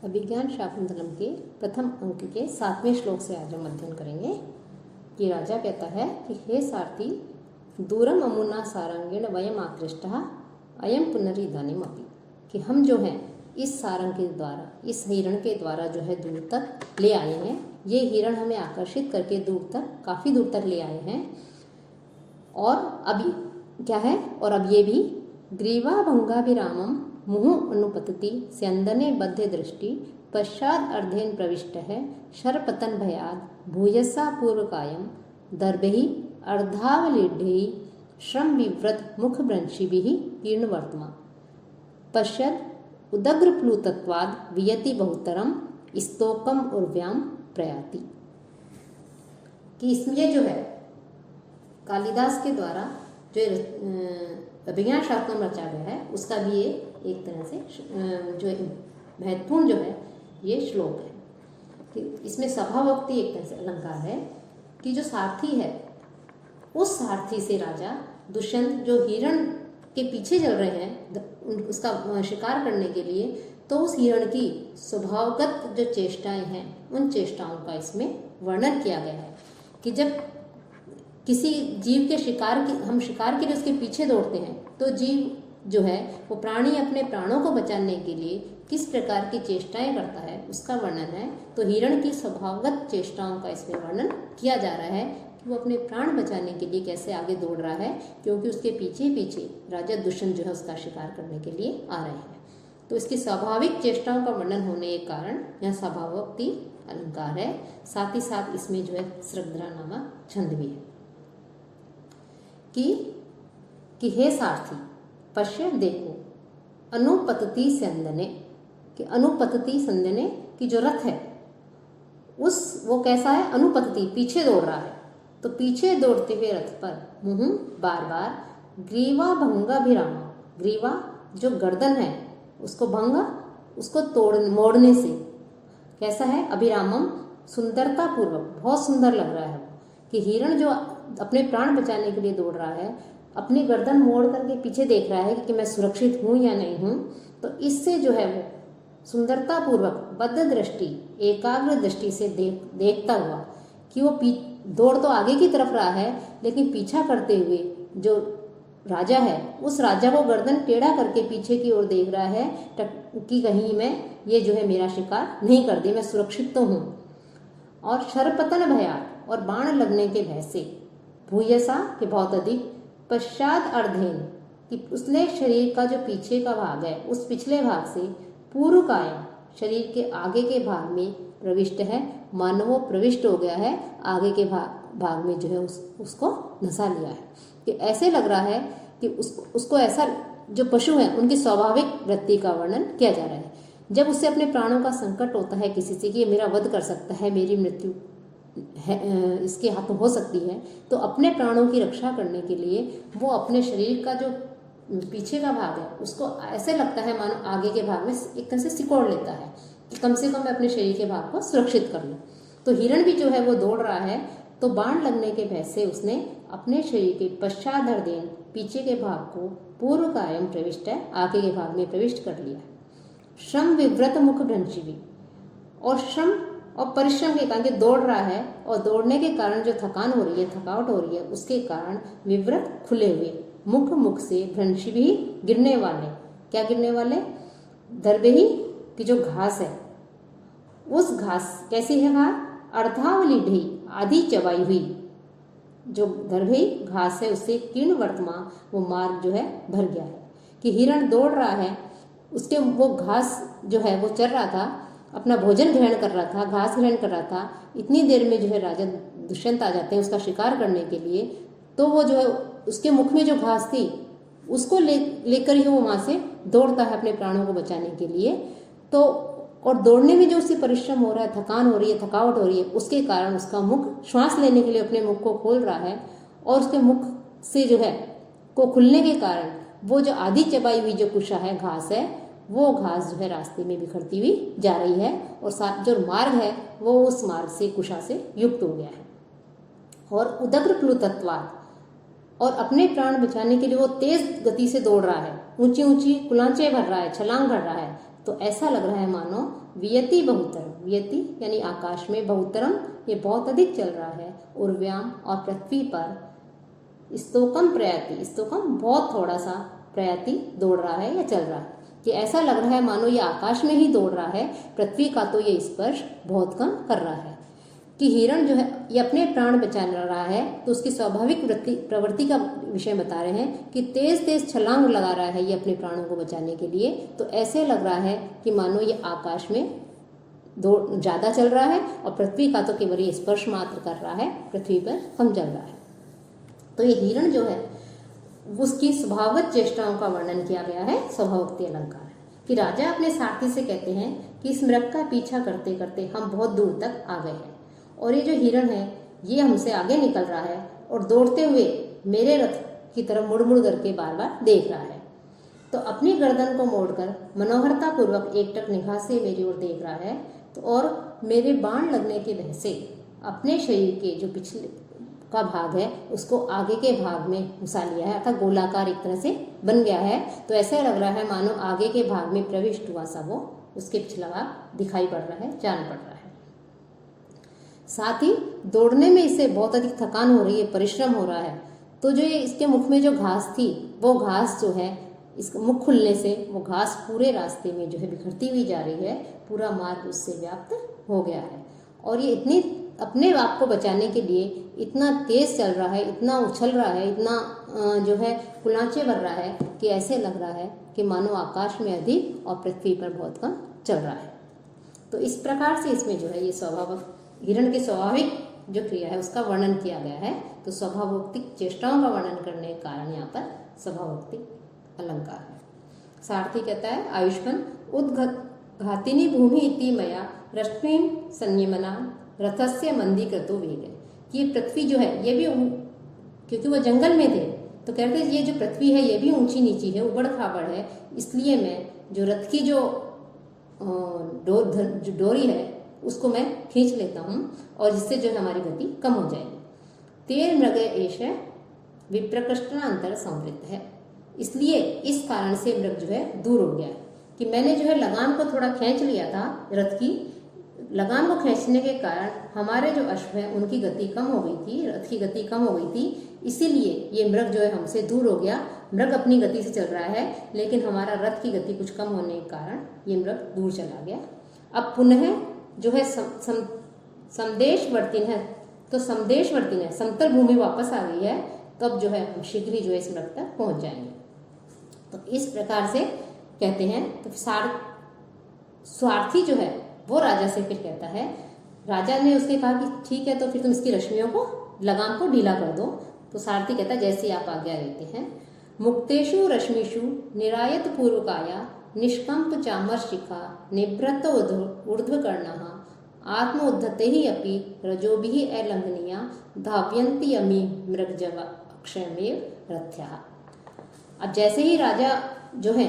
अभिज्ञान शाकुंतलम के प्रथम अंक के 7वें श्लोक से आज हम अध्ययन करेंगे कि राजा कहता है कि हे सारथी, दूरम अमुना सारंगेण वयम आकृष्टः अयम पुनरिदानीम अपि, कि हम जो हैं इस सारंग के द्वारा, इस हिरण के द्वारा जो है दूर तक ले आए हैं। ये हिरण हमें आकर्षित करके दूर तक, काफ़ी दूर तक ले आए हैं। और अभी क्या है, और अब ये भी ग्रीवा भंगाभिरामम मुहुः अनुपतति स्यंदने बद्ध दृष्टि पश्चाद अर्धेन प्रविष्ट है शरपतन भयाद भूयसा पूर्वकायम दर्भि अर्धावलीढ़ श्रम विव्रत मुख भ्रंशिभिः कीर्ण वर्तमा पश्यद उदग्र प्लुतत्वाद वियति बहुतरम स्तोकम उर्व्याम प्रयाति। कि इसमें जो है कालिदास के द्वारा जो अभिज्ञान शाकुंतलम रचा गया है उसका भी ये एक तरह से जो महत्वपूर्ण जो है ये श्लोक है। कि इसमें सभावोक्ति एक तरह से अलंकार है कि जो सारथी है उस सारथी से राजा दुष्यंत जो हिरण के पीछे चल रहे हैं उसका शिकार करने के लिए, तो उस हिरण की स्वभावगत जो चेष्टाएं हैं उन चेष्टाओं का इसमें वर्णन किया गया है। कि जब किसी जीव के हम शिकार के लिए उसके पीछे दौड़ते हैं तो जीव जो है वो प्राणी अपने प्राणों को बचाने के लिए किस प्रकार की चेष्टाएं करता है उसका वर्णन है। तो हिरण की स्वभावगत चेष्टाओं का इसमें वर्णन किया जा रहा है कि वो अपने प्राण बचाने के लिए कैसे आगे दौड़ रहा है, क्योंकि उसके पीछे पीछे राजा दुष्यंत जो है उसका शिकार करने के लिए आ रहे हैं। तो इसकी स्वाभाविक चेष्टाओं का वर्णन होने के कारण यह सभावोक्ति अलंकार है। साथ ही साथ इसमें जो है सृग्धरा नामक छंद भी है। कि हे सारथी, पश्य देखो, अनुपतति स्यंदने, कि अनुपतति स्यंदने की जो रथ है वो कैसा है, अनुपतति पीछे दौड़ रहा है। तो पीछे दौड़ते हुए रथ पर मुहुः बार बार ग्रीवा भंगाभिरामा, ग्रीवा जो गर्दन है उसको उसको मोड़ने से कैसा है, अभिरामम सुंदरता पूर्वक, बहुत सुंदर लग रहा है। कि हिरण जो अपने प्राण बचाने के लिए दौड़ रहा है अपनी गर्दन मोड़ करके पीछे देख रहा है कि मैं सुरक्षित हूँ या नहीं हूँ। तो इससे जो है वो सुंदरता पूर्वक बद्ध दृष्टि, एकाग्र दृष्टि से देखता हुआ कि वो दौड़ तो आगे की तरफ रहा है लेकिन पीछा करते हुए जो राजा है उस राजा को गर्दन टेढ़ा करके पीछे की ओर देख रहा है कि कहीं मैं ये जो है मेरा शिकार नहीं कर दे, मैं सुरक्षित तो हूँ। और शरपतन भयात, और बाण लगने के भय से, भूयसा के बहुत अधिक, पश्चात अर्धेन कि उसने शरीर का जो पीछे का भाग है उस पिछले भाग से पूर्व कायम शरीर के आगे के भाग में प्रविष्ट है, मानो वो प्रविष्ट हो गया है आगे के भाग में जो है उसको धंसा लिया है। कि ऐसे लग रहा है कि उसको ऐसा जो पशु हैं उनकी स्वाभाविक वृत्ति का वर्णन किया जा रहा है। जब उससे अपने प्राणों का संकट होता है किसी से कि ये मेरा वध कर सकता है, मेरी मृत्यु है इसके हाथ हो सकती है, तो अपने प्राणों की रक्षा करने के लिए वो अपने शरीर का जो पीछे का भाग है उसको ऐसे लगता है मानो आगे के भाग में एक तरह से सिकोड़ लेता है कि कम से कम मैं अपने शरीर के भाग को सुरक्षित कर लूँ। तो हिरण भी जो है वो दौड़ रहा है, तो बाण लगने के भय से उसने अपने शरीर के पश्चात अर्धेन पीछे के भाग को पूर्व कायम प्रविष्ट है, आगे के भाग में प्रविष्ट कर लिया। श्रम विव्रत मुख भ्रंशिभिः, और श्रम और परिश्रम के कारण दौड़ रहा है और दौड़ने के कारण जो थकान हो रही है, थकावट हो रही है, उसके कारण विव्रत खुले हुए मुख से भ्रंशिभिः गिरने वाले, क्या गिरने वाले, दर्भि की जो घास है उस घास कैसी है घास, अर्धावलीढ़ आधी चबाई हुई जो दर्भि घास है उससे कीर्ण वर्तमा वो मार्ग जो है भर गया है। कि हिरण दौड़ रहा है, उसके वो घास जो है वो चर रहा था, अपना भोजन ग्रहण कर रहा था, घास ग्रहण कर रहा था। इतनी देर में जो है राजा दुष्यंत आ जाते हैं उसका शिकार करने के लिए, तो वो जो है उसके मुख में जो घास थी उसको लेकर ही वो वहाँ से दौड़ता है अपने प्राणों को बचाने के लिए। तो और दौड़ने में जो उससे परिश्रम हो रहा है, थकान हो रही है, थकावट हो रही है, उसके कारण उसका मुख श्वास लेने के लिए अपने मुख को खोल रहा है, और उसके मुख से जो है को खुलने के कारण वो जो आधी चबाई हुई जो कुशा है, घास है, वो घास जो है रास्ते में बिखरती हुई जा रही है, और साथ जो मार्ग है वो उस मार्ग से कुशा से युक्त हो गया है। और उदग्र प्लुतत्वात्, और अपने प्राण बचाने के लिए वो तेज गति से दौड़ रहा है, ऊंची ऊंची कुलांचे भर रहा है, छलांग भर रहा है, तो ऐसा लग रहा है मानो वियति बहुतरम, वियति यानी आकाश में, बहुतरम ये बहुत अधिक चल रहा है, उर्व्याम और पृथ्वी पर स्तोकम प्रयाति, स्तोकम बहुत थोड़ा सा, प्रयाति दौड़ रहा है या चल रहा है, कि ऐसा लग रहा है मानो ये आकाश में ही दौड़ रहा है, पृथ्वी का तो ये स्पर्श बहुत कम कर रहा है। कि हिरण जो है ये अपने प्राण बचा रहा है, तो उसकी स्वाभाविक प्रवृत्ति का विषय बता रहे हैं कि तेज तेज छलांग लगा रहा है ये अपने प्राणों को बचाने के लिए। तो ऐसे लग रहा है कि मानो ये आकाश में दौड़ ज़्यादा चल रहा है और पृथ्वी का तो केवल ये स्पर्श मात्र कर रहा है, पृथ्वी पर कम चल रहा है। तो ये हिरण जो है उसकी स्वभावगत चेष्टाओं का वर्णन किया गया है स्वभावोक्ति अलंकार, कि राजा अपने सारथी से कहते हैं कि इस मृग का पीछा करते करते हम बहुत दूर तक आ गए हैं और ये जो हिरण है ये हमसे आगे निकल रहा है और दौड़ते हुए मेरे रथ की तरफ मुड़ मुड़ करके बार बार देख रहा है। तो अपनी गर्दन को मोड़कर मनोहरता पूर्वक एकटक निगाह से मेरी ओर देख रहा है, तो और मेरे बाण लगने के भय से अपने शरीर के जो पिछले का भाग है उसको आगे के भाग में घुसा लिया है, अर्थात गोलाकार एक तरह से बन गया है। तो ऐसा लग रहा है मानो आगे के भाग में प्रविष्ट हुआ सा वो उसके पिछला भाग दिखाई पड़ रहा है, जान पड़ रहा है। साथ ही दौड़ने में इसे बहुत अधिक थकान हो रही है, परिश्रम हो रहा है। तो जो ये इसके मुख में जो घास थी वो घास जो है इसका मुख खुलने से वो घास पूरे रास्ते में जो है बिखरती हुई जा रही है, पूरा मार्ग उससे व्याप्त हो गया है। और ये इतनी अपने आप को बचाने के लिए इतना तेज चल रहा है, इतना उछल रहा है, इतना जो है कुलांचे भर रहा है कि ऐसे लग रहा है कि मानो आकाश में अधिक और पृथ्वी पर बहुत कम चल रहा है। तो इस प्रकार से इसमें जो है ये स्वभाव हिरण की स्वाभाविक जो क्रिया है उसका वर्णन किया गया है। तो स्वभावोक्तिक चेष्टाओं का वर्णन करने के कारण यहाँ पर स्वभावोक्तिक अलंकार है। सारथी कहता है आयुष्मान उद्घातिनी भूमि इति मया रश्मि संयमना रथस्य मंदीकृतो वेग, कि ये पृथ्वी जो है ये भी क्योंकि वो जंगल में थे तो कहते हैं ये जो पृथ्वी है ये भी ऊंची नीची है, उबड़ खाबड़ है, इसलिए मैं जो रथ की जो डोरी है उसको मैं खींच लेता हूँ और जिससे जो है हमारी गति कम हो जाएगी। तेर मृग एश विप्रकृष्टांतर संवृत्त है, इसलिए इस कारण से मृग जो है दूर हो गया कि मैंने जो है लगाम को थोड़ा खींच लिया था, रथ की लगाम को खींचने के कारण हमारे जो अश्व है उनकी गति कम हो गई थी, रथ की गति कम हो गई थी, इसीलिए ये मृग जो है हमसे दूर हो गया। मृग अपनी गति से चल रहा है लेकिन हमारा रथ की गति कुछ कम होने के कारण ये मृग दूर चला गया। अब पुनः जो है समदेशवर्ती है, तो समदेशवर्ती है, समतल भूमि वापस आ गई है, तब जो है हम शीघ्र ही जो है इस मृग तक पहुंच जाएंगे। तो इस प्रकार से कहते हैं। तो स्वार्थी जो है वो राजा से फिर कहता है, राजा ने उसके कहा कि ठीक है तो फिर तुम इसकी रश्मियों को लगाम को ढीला कर दो। तो सारथी कहता है जैसे आप आज्ञा देते हैं। मुक्तेषु रश्मिषु निरायत पूर्वकाया निष्कंप चामर शिखा निभृत ऊर्ध्वकर्णः आत्म उद्धते ही अपि रजोभिः अलंघनीया धाव्यन्ति यमी मृगजव अक्षयमेव रथ्यः। अब जैसे ही राजा जो है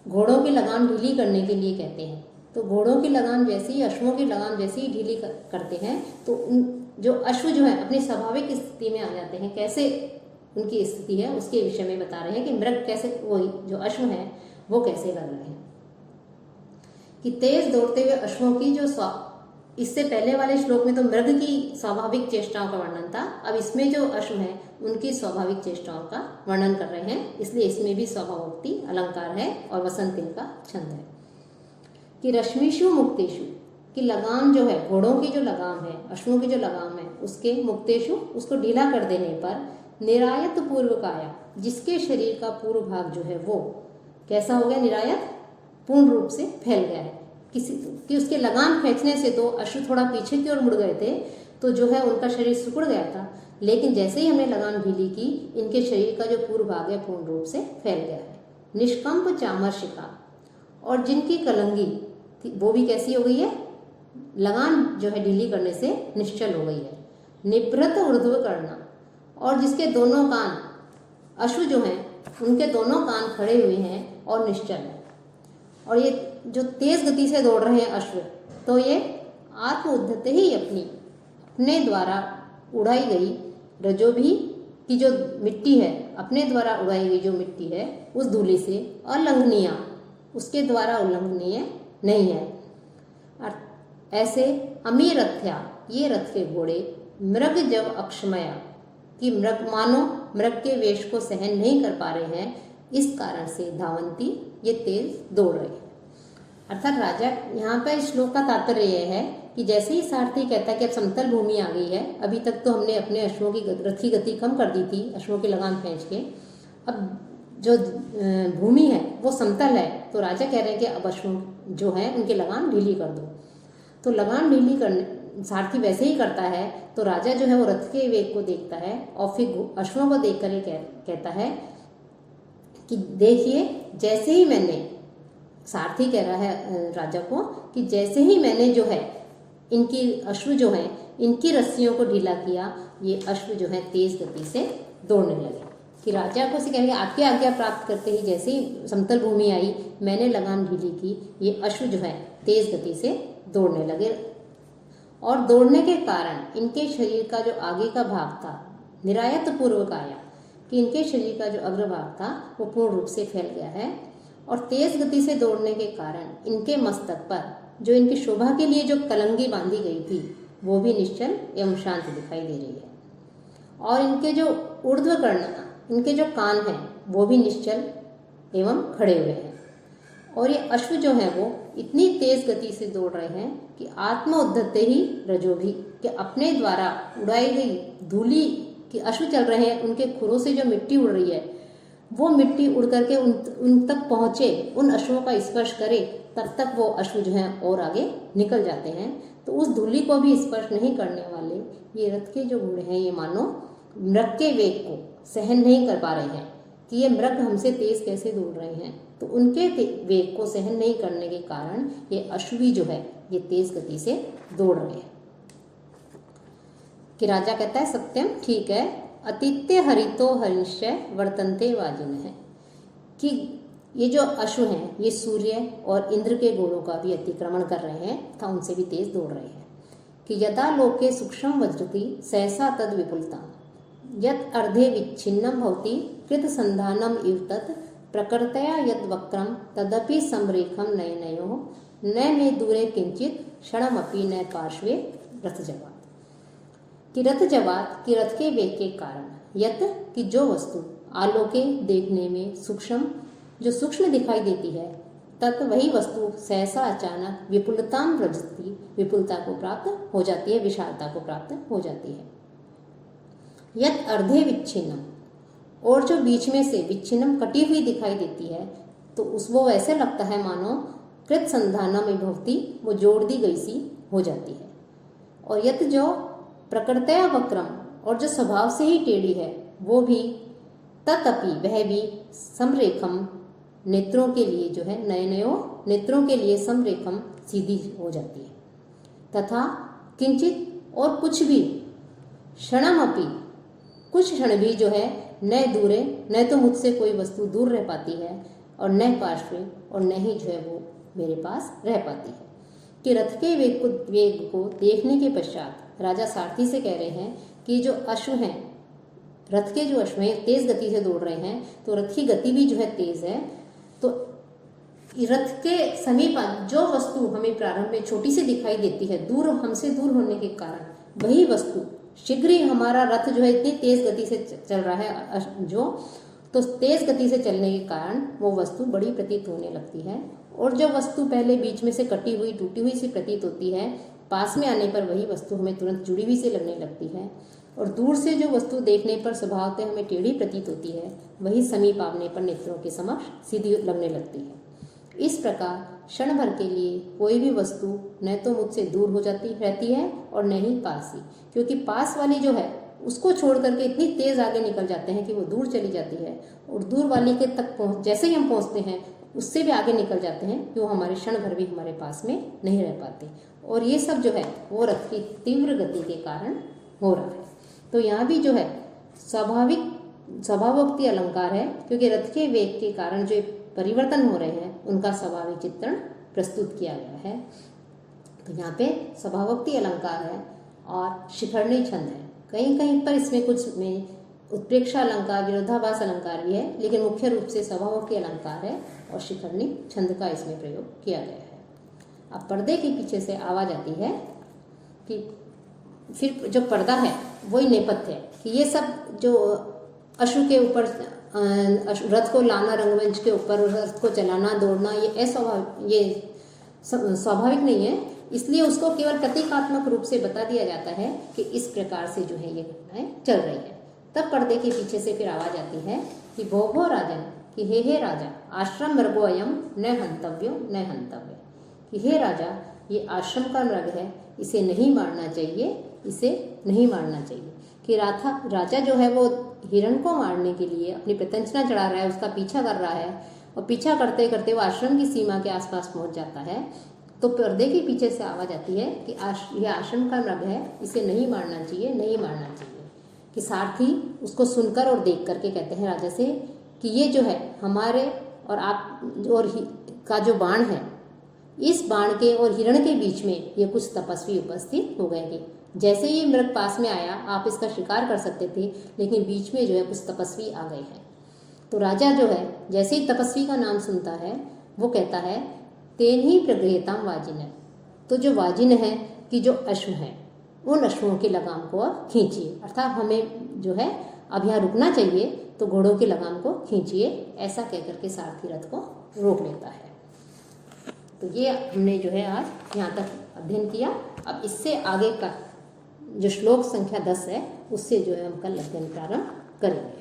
घोड़ों की लगाम ढीली करने के लिए कहते हैं, तो घोड़ों की लगाम जैसे ही अश्वों की लगाम जैसे ही ढीली करते हैं तो जो अश्व जो है अपनी स्वाभाविक स्थिति में आ जाते हैं। कैसे उनकी स्थिति है उसके विषय में बता रहे हैं कि मृग कैसे, वही जो अश्व है वो कैसे लग रहे हैं कि तेज दौड़ते हुए अश्वों की जो इससे पहले वाले श्लोक में तो मृग की स्वाभाविक चेष्टाओं का वर्णन था, अब इसमें जो अश्व है उनकी स्वाभाविक चेष्टाओं का वर्णन कर रहे हैं, इसलिए इसमें भी स्वभावोक्ति अलंकार है और वसंत का छंद है कि रश्मिषु मुक्तेषु की लगाम जो है, घोड़ों की जो लगाम है, अश्वों की जो लगाम है उसके मुक्तेषु उसको ढीला कर देने पर निरायत पूर्वकाया जिसके शरीर का पूर्व भाग जो है वो कैसा हो गया, निरायत पूर्ण रूप से फैल गया है। किसी कि उसके लगाम खींचने से तो अश्व थोड़ा पीछे की ओर मुड़ गए थे तो जो है उनका शरीर सिकुड़ गया था, लेकिन जैसे ही हमने लगाम ढीली की इनके शरीर का जो पूर्व भाग है पूर्ण रूप से फैल गया है। निष्कंप चामर शिखा, और जिनकी कलंगी थी वो भी कैसी हो गई है, लगाम जो है ढीली करने से निश्चल हो गई है। निभृत ऊर्ध्व करना, और जिसके दोनों कान अश्व जो हैं उनके दोनों कान खड़े हुए हैं और निश्चल है। और ये जो तेज गति से दौड़ रहे हैं अश्व, तो ये आत्म उद्धते ही अपने द्वारा उड़ाई गई रजोभी की जो मिट्टी है, अपने द्वारा उड़ाई गई जो मिट्टी है उस धूलि से अलंघनीया उसके द्वारा उल्लंघनीय नहीं है। ऐसे अमी रथ्या, ये रथ के घोड़े मृग जब अक्षमया, कि मृग मानो मृग के वेश को सहन नहीं कर पा रहे हैं, इस कारण से धावंती, ये तेज दौड़ रहे हैं। अर्थात राजा, यहाँ पर श्लोक का तात्पर्य यह है कि जैसे ही सारथी कहता है कि अब समतल भूमि आ गई है, अभी तक तो हमने अपने अश्वों की रथ की गति कम कर दी थी अश्वों की लगाम खींच के, अब जो भूमि है वो समतल है, तो राजा कह रहे हैं कि अब अश्वों जो है उनकी लगाम ढीली कर दो। तो लगाम ढीली करने सारथी वैसे ही करता है, तो राजा जो है वो रथ के वेग को देखता है और फिर अश्वों को देखकर ये कहता है कि देखिए, जैसे ही मैंने, सारथी कह रहा है राजा को कि जैसे ही मैंने जो है इनकी अश्व जो है इनकी रस्सियों को ढीला किया, ये अश्व जो है तेज गति से दौड़ने लगे। कि राजा को से कहेंगे आपकी आज्ञा प्राप्त करते ही जैसे ही समतल भूमि आई, मैंने लगाम ढीली की, ये अश्व जो है तेज गति से दौड़ने लगे। और दौड़ने के कारण इनके शरीर का जो आगे का भाग था, निरायत पूर्वक आया, कि इनके शरीर का जो अग्रभाग था वो पूर्ण रूप से फैल गया है। और तेज गति से दौड़ने के कारण इनके मस्तक पर जो इनकी शोभा के लिए जो कलंगी बांधी गई थी वो भी निश्चल एवं शांत दिखाई दे रही है। और इनके जो ऊर्ध्व कर्ण, इनके जो कान हैं वो भी निश्चल एवं खड़े हुए हैं। और ये अश्व जो है वो इतनी तेज गति से दौड़ रहे हैं कि आत्म उद्धते ही रजो भी, कि अपने द्वारा उड़ाई गई धूली, कि अश्व चल रहे हैं उनके खुरों से जो मिट्टी उड़ रही है वो मिट्टी उड़ करके उन तक पहुंचे, उन अश्वों का स्पर्श करे, तब तक वो अश्व जो है और आगे निकल जाते हैं। तो उस धूली को भी स्पर्श नहीं करने वाले ये रथ के जो घोड़े हैं, ये मानो मृग के वेग को सहन नहीं कर पा रहे हैं कि ये मृग हमसे तेज कैसे दौड़ रहे हैं। तो उनके वेग को सहन नहीं करने के कारण ये अश्वी जो है ये तेज गति से दौड़ रहे हैं। कि राजा कहता है सत्यम, ठीक है, अतिथ्य हरितो हरिश्चय वर्तन्ते वाजिन है, कि ये जो अश्व हैं ये सूर्य और इंद्र के गुणों का भी अतिक्रमण कर रहे हैं तथा उनसे भी तेज दौड़ रहे हैं। कि यदा लोके सूक्ष्म वज्रति सहसा तद विपुलता यत अर्धे विच्छिन्नम भवति कृत संधानम इव तत् प्रकृतया यद वक्रम तदपि समरेखम नयनयो न मे दूरे किंचित क्षणमपि न पार्श्वे रथजवात। कि रथजवात, कि रथ के वेग के कारण यत, कि जो वस्तु आलोके देखने में सूक्ष्म, जो सूक्ष्म दिखाई देती है, तत् वही वस्तु सहसा अचानक विपुलताम व्रजती, विपुलता को प्राप्त हो जाती है, विशालता को प्राप्त हो जाती है। यत अर्धे विच्छिन्नम, और जो बीच में से विच्छिन्नम कटी हुई दिखाई देती है, तो वो ऐसे लगता है मानो कृत संधानम विभवती, वो जोड़ दी गई सी हो जाती है। और यत जो प्रकृतया वक्रम, और जो स्वभाव से ही टेढ़ी है, वो भी ततपि, वह भी समरेखम, नेत्रों के लिए जो है नयनयो, नेत्रों के लिए समरेखम, सीधी हो जाती है। तथा किंचित, और कुछ भी, क्षणमपि, कुछ क्षण भी जो है न दूरे, न तो मुझसे कोई वस्तु दूर रह पाती है और न पार्श्व, और न ही जो है वो मेरे पास रह पाती है। कि रथ के वेग को देखने के पश्चात राजा सारथी से कह रहे हैं कि जो अश्व हैं, रथ के जो अश्व हैं तेज गति से दौड़ रहे हैं, तो रथ की गति भी जो है तेज है। तो रथ के समीप जो वस्तु हमें प्रारंभ में छोटी सी दिखाई देती है, दूर, हमसे दूर होने के कारण वही वस्तु शीघ्र ही, हमारा रथ जो है इतनी तेज गति से चल रहा है जो, तो तेज गति से चलने के कारण वो वस्तु बड़ी प्रतीत होने लगती है। और जो वस्तु पहले बीच में से कटी हुई, टूटी हुई सी प्रतीत होती है, पास में आने पर वही वस्तु हमें तुरंत जुड़ी हुई से लगने लगती है। और दूर से जो वस्तु देखने पर स्वभावतः हमें टेढ़ी प्रतीत होती है, वही समीप आने पर नेत्रों के समक्ष सीधी लगने लगती है। इस प्रकार क्षण भर के लिए कोई भी वस्तु न तो मुझसे दूर हो जाती रहती है और न ही पास ही, क्योंकि पास वाली जो है उसको छोड़ करके इतनी तेज आगे निकल जाते हैं कि वो दूर चली जाती है, और दूर वाली के तक जैसे ही हम पहुंचते हैं उससे भी आगे निकल जाते हैं कि वो हमारे क्षण भर भी हमारे पास में नहीं रह पाते। और ये सब जो है वो रथ की तीव्र गति के कारण हो रहा है। तो यहाँ भी जो है स्वभावोक्ति अलंकार है, क्योंकि रथ के वेग के कारण जो परिवर्तन हो रहे हैं उनका स्वाभाविक चित्रण प्रस्तुत किया गया है। तो यहाँ पे स्वभावोक्ति अलंकार है और शिखरणी छंद है। कहीं कहीं पर इसमें कुछ में उत्प्रेक्षा अलंकार, विरोधाभास अलंकार भी है, लेकिन मुख्य रूप से स्वभावोक्ति अलंकार है और शिखरणी छंद का इसमें प्रयोग किया गया है। अब पर्दे के पीछे से आवाज आती है कि फिर जो पर्दा है वही नेपथ्य है कि ये सब जो अश्व के ऊपर रथ को लाना रंगमंच के ऊपर, रथ को चलाना, दौड़ना, ये स्वाभाविक नहीं है, इसलिए उसको केवल प्रतीकात्मक रूप से बता दिया जाता है कि इस प्रकार से जो है ये घटनाएं चल रही है। तब पर्दे के पीछे से फिर आवाज आती है कि भो भो राजन, कि हे राजा, आश्रम मृगो अयम न हंतव्यो न हंतव्य, कि हे राजा ये आश्रम का मृग है, इसे नहीं मारना चाहिए, इसे नहीं मारना चाहिए। कि राजा जो है वो हिरण को मारने के लिए अपनी प्रत्यंचना चढ़ा रहा है, उसका पीछा कर रहा है और पीछा करते करते वो आश्रम की सीमा के आसपास पहुंच जाता है। तो पर्दे के पीछे से आवाज आती है कि ये आश्रम का मृग है, इसे नहीं मारना चाहिए, नहीं मारना चाहिए। कि सारथी उसको सुनकर और देख करके कहते हैं राजा से कि ये जो है हमारे और आप और का जो बाण है, इस बाण के और हिरण के बीच में ये कुछ तपस्वी उपस्थित हो गए थे। जैसे ही मृग पास में आया आप इसका शिकार कर सकते थे, लेकिन बीच में जो है कुछ तपस्वी आ गए हैं। तो राजा जो है जैसे ही तपस्वी का नाम सुनता है वो कहता है तेन ही प्रगृहताम वाजिन, तो जो वाजिन है कि जो अश्व है उन अश्वों की लगाम को खींचिए, अर्थात हमें जो है अब यहाँ रुकना चाहिए तो घोड़ों की लगाम को खींचिए, ऐसा कहकर के सारथी रथ को रोक लेता है। तो ये हमने जो है आज यहाँ तक अध्ययन किया। अब इससे आगे का जो श्लोक संख्या 10 है उससे जो है हम कल अध्ययन प्रारंभ करेंगे।